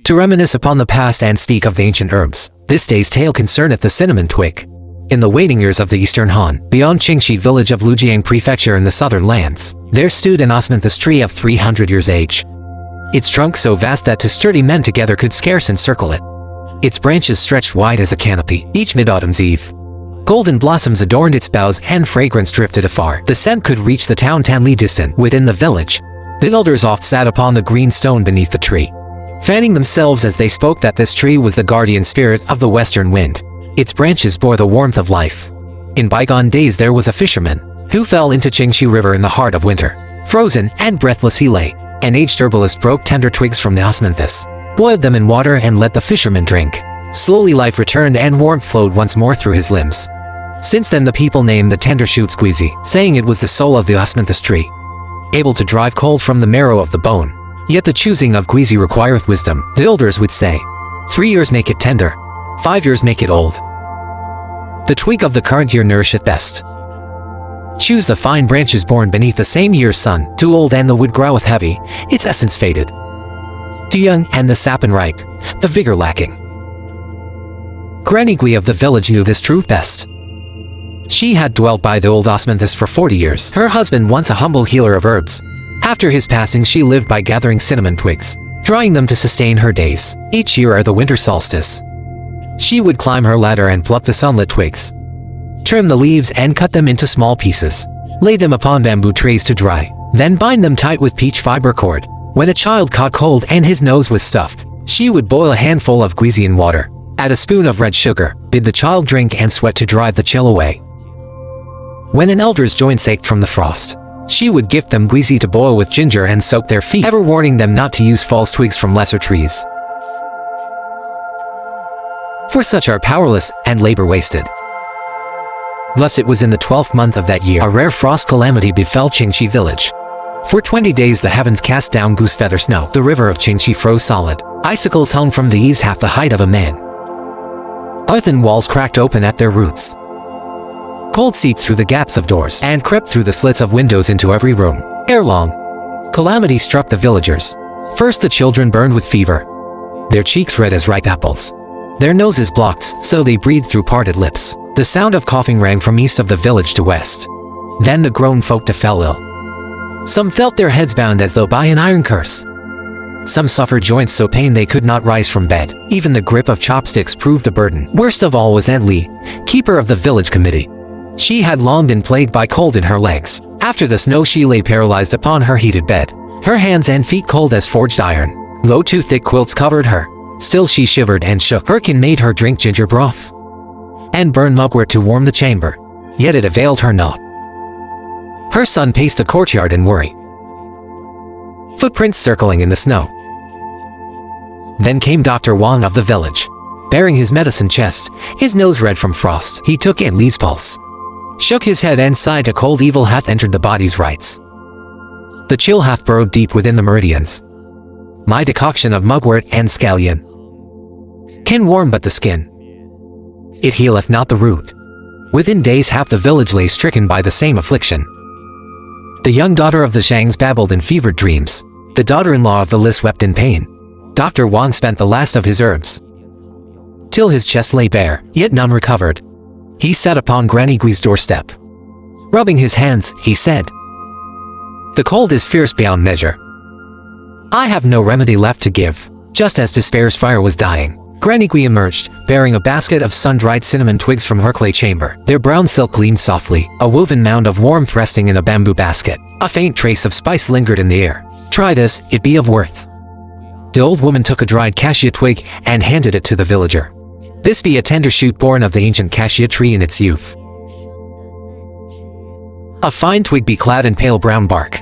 To reminisce upon the past and speak of the ancient herbs, this day's tale concerneth the cinnamon twig. In the waning years of the Eastern Han, beyond Qingxi village of Lujiang Prefecture in the southern lands, there stood an osmanthus tree of 300 years age. Its trunk so vast that two sturdy men together could scarce encircle it. Its branches stretched wide as a canopy, each mid-autumn's eve. Golden blossoms adorned its boughs and fragrance drifted afar. The scent could reach the town 10 li distant. Within the village, the elders oft sat upon the green stone beneath the tree, fanning themselves as they spoke that this tree was the guardian spirit of the western wind. Its branches bore the warmth of life. In bygone days there was a fisherman who fell into Qingxi River in the heart of winter. Frozen and breathless he lay. An aged herbalist broke tender twigs from the osmanthus, boiled them in water and let the fisherman drink. Slowly life returned and warmth flowed once more through his limbs. Since then the people named the tender shoots Gui Zhi, saying it was the soul of the osmanthus tree, able to drive cold from the marrow of the bone. Yet the choosing of Gui Zhi requireth wisdom, the elders would say. 3 years make it tender, 5 years make it old. The twig of the current year nourisheth best. Choose the fine branches born beneath the same year's sun. Too old and the wood groweth heavy, its essence faded. Too young and the sap unripe, the vigor lacking. Granny Gui of the village knew this truth best. She had dwelt by the old osmanthus for 40 years. Her husband once a humble healer of herbs. After his passing she lived by gathering cinnamon twigs, drying them to sustain her days. Each year at the winter solstice, she would climb her ladder and pluck the sunlit twigs, trim the leaves and cut them into small pieces, lay them upon bamboo trays to dry, then bind them tight with peach fiber cord. When a child caught cold and his nose was stuffed, she would boil a handful of Gui Zhi in water, add a spoon of red sugar, bid the child drink and sweat to drive the chill away. When an elder's joints ached from the frost, she would gift them Gui Zhi to boil with ginger and soak their feet, ever warning them not to use false twigs from lesser trees, for such are powerless and labor wasted. Thus it was in the 12th month of that year a rare frost calamity befell Qingxi village. For 20 days the heavens cast down goose feather snow. The river of Qingxi froze solid. Icicles hung from the eaves half the height of a man. Earthen walls cracked open at their roots. Cold seeped through the gaps of doors and crept through the slits of windows into every room. Ere long, calamity struck the villagers. First the children burned with fever, their cheeks red as ripe apples, their noses blocked so they breathed through parted lips. The sound of coughing rang from east of the village to west. Then the grown folk fell ill. Some felt their heads bound as though by an iron curse. Some suffered joints so pain they could not rise from bed. Even the grip of chopsticks proved a burden. Worst of all was Aunt Li, keeper of the village committee. She had long been plagued by cold in her legs. After the snow she lay paralyzed upon her heated bed, her hands and feet cold as forged iron. Though two thick quilts covered her, still she shivered and shook. Her kin made her drink ginger broth and burn mugwort to warm the chamber, yet it availed her naught. Her son paced the courtyard in worry, footprints circling in the snow. Then came Dr. Wang of the village, bearing his medicine chest, his nose red from frost. He took Aunt Li's pulse, shook his head and sighed. A cold evil hath entered the body's rights. The chill hath burrowed deep within the meridians. My decoction of mugwort and scallion can warm but the skin, it healeth not the root. Within days half the village lay stricken by the same affliction. The young daughter of the Zhangs babbled in fevered dreams. The daughter-in-law of the Lis wept in pain. Dr. Wang spent the last of his herbs, till his chest lay bare, yet none recovered. He sat upon Granny Gui's doorstep. Rubbing his hands, he said, "The cold is fierce beyond measure. I have no remedy left to give." Just as despair's fire was dying, Granny Gui emerged, bearing a basket of sun-dried cinnamon twigs from her clay chamber. Their brown silk gleamed softly, a woven mound of warmth resting in a bamboo basket. A faint trace of spice lingered in the air. "Try this, it be of worth." The old woman took a dried cassia twig and handed it to the villager. "This be a tender shoot born of the ancient cassia tree in its youth. A fine twig be clad in pale brown bark,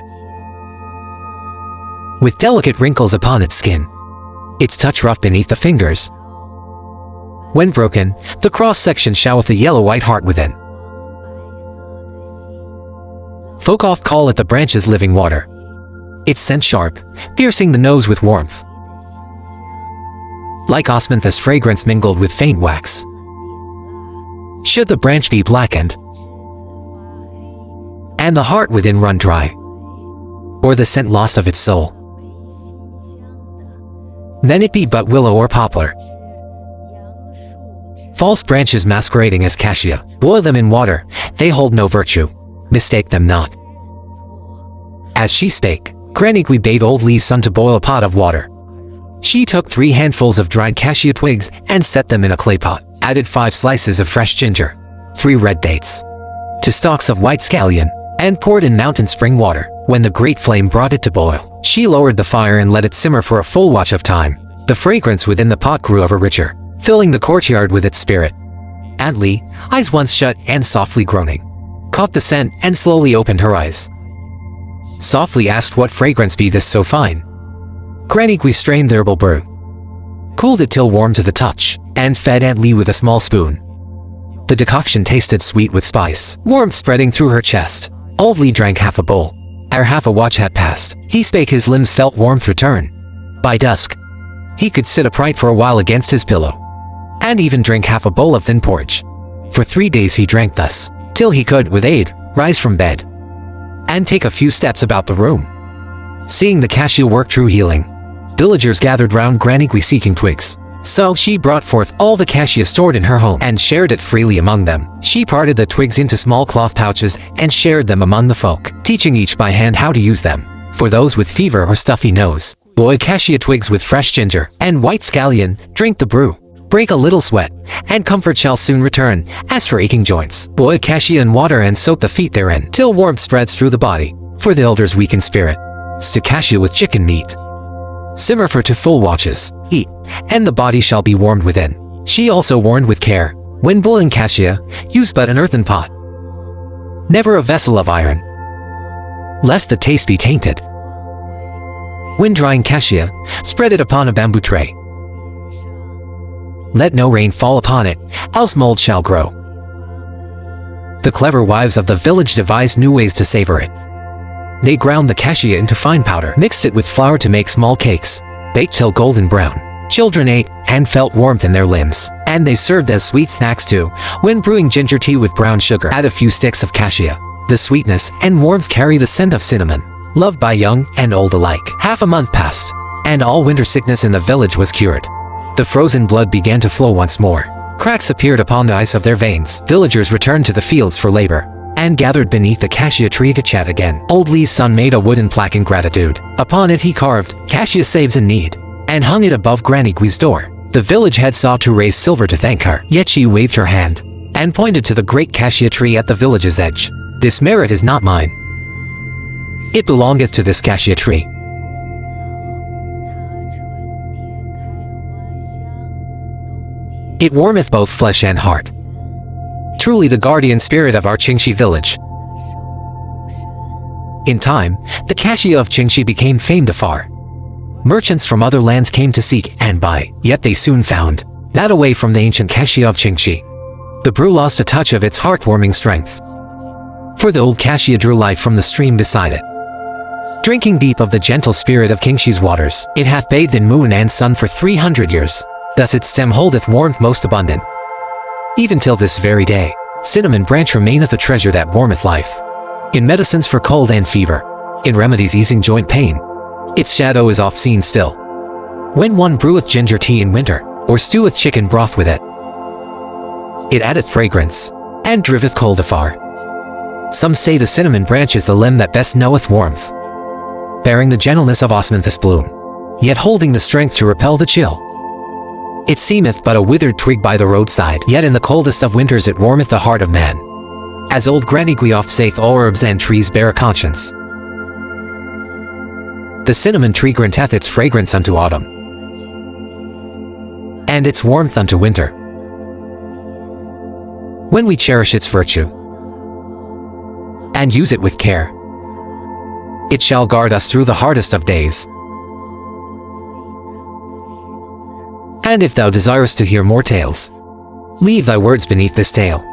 with delicate wrinkles upon its skin, its touch rough beneath the fingers. When broken, the cross-section showeth a yellow-white heart within. Folk oft call it the branch's living water. Its scent sharp, piercing the nose with warmth, like osmanthus fragrance mingled with faint wax. Should the branch be blackened, and the heart within run dry, or the scent lost of its soul, then it be but willow or poplar. False branches masquerading as cassia. Boil them in water, they hold no virtue. Mistake them not. As she spake, Granny Gui bade old Li's son to boil a pot of water. She took 3 handfuls of dried cassia twigs and set them in a clay pot, added 5 slices of fresh ginger, 3 red dates, 2 stalks of white scallion, and poured in mountain spring water. When the great flame brought it to boil, she lowered the fire and let it simmer for a full watch of time. The fragrance within the pot grew ever richer, filling the courtyard with its spirit. Aunt Li, eyes once shut and softly groaning, caught the scent and slowly opened her eyes. Softly asked what fragrance be this so fine. Granny Gui strained the herbal brew, cooled it till warm to the touch, and fed Aunt Li with a small spoon. The decoction tasted sweet with spice, warmth spreading through her chest. Old Li drank half a bowl. Ere half a watch had passed, he spake, his limbs felt warmth return. By dusk, he could sit upright for a while against his pillow, and even drink half a bowl of thin porridge. For 3 days he drank thus, till he could, with aid, rise from bed, and take a few steps about the room. Seeing the cassia work true healing, villagers gathered round Granny Gui seeking twigs. So she brought forth all the cassia stored in her home and shared it freely among them. She parted the twigs into small cloth pouches and shared them among the folk, teaching each by hand how to use them. For those with fever or stuffy nose, boil cassia twigs with fresh ginger and white scallion, drink the brew, break a little sweat, and comfort shall soon return. As for aching joints, boil cassia in water and soak the feet therein, till warmth spreads through the body. For the elders weak in spirit, stew cassia with chicken meat. Simmer for 2 full watches, eat, and the body shall be warmed within. She also warned with care, when boiling cassia, use but an earthen pot, never a vessel of iron, lest the taste be tainted. When drying cassia, spread it upon a bamboo tray. Let no rain fall upon it, else mold shall grow. The clever wives of the village devised new ways to savor it. They ground the cassia into fine powder, mixed it with flour to make small cakes, baked till golden brown. Children ate and felt warmth in their limbs, and they served as sweet snacks too. When brewing ginger tea with brown sugar, add a few sticks of cassia. The sweetness and warmth carry the scent of cinnamon, loved by young and old alike. Half a month passed, and all winter sickness in the village was cured. The frozen blood began to flow once more. Cracks appeared upon the ice of their veins. Villagers returned to the fields for labor, and gathered beneath the cassia tree to chat again. Old Li's son made a wooden plaque in gratitude. Upon it he carved, "Cassia saves in need," and hung it above Granny Gui's door. The village head sought to raise silver to thank her, yet she waved her hand, and pointed to the great cassia tree at the village's edge. "This merit is not mine. It belongeth to this cassia tree. It warmeth both flesh and heart. Truly the guardian spirit of our Qingxi village." In time, the cassia of Qingxi became famed afar. Merchants from other lands came to seek and buy, yet they soon found that away from the ancient cassia of Qingxi, the brew lost a touch of its heartwarming strength. For the old cassia drew life from the stream beside it. Drinking deep of the gentle spirit of Qingxi's waters, it hath bathed in moon and sun for 300 years. Thus its stem holdeth warmth most abundant. Even till this very day, cinnamon branch remaineth a treasure that warmeth life. In medicines for cold and fever, in remedies easing joint pain, its shadow is oft seen still. When one breweth ginger tea in winter, or steweth chicken broth with it, it addeth fragrance, and driveth cold afar. Some say the cinnamon branch is the limb that best knoweth warmth, bearing the gentleness of osmanthus bloom, yet holding the strength to repel the chill. It seemeth but a withered twig by the roadside, yet in the coldest of winters it warmeth the heart of man. As old Granny Gui oft saith, all herbs and trees bear a conscience. The cinnamon tree granteth its fragrance unto autumn, and its warmth unto winter. When we cherish its virtue, and use it with care, it shall guard us through the hardest of days. And if thou desirest to hear more tales, leave thy words beneath this tale.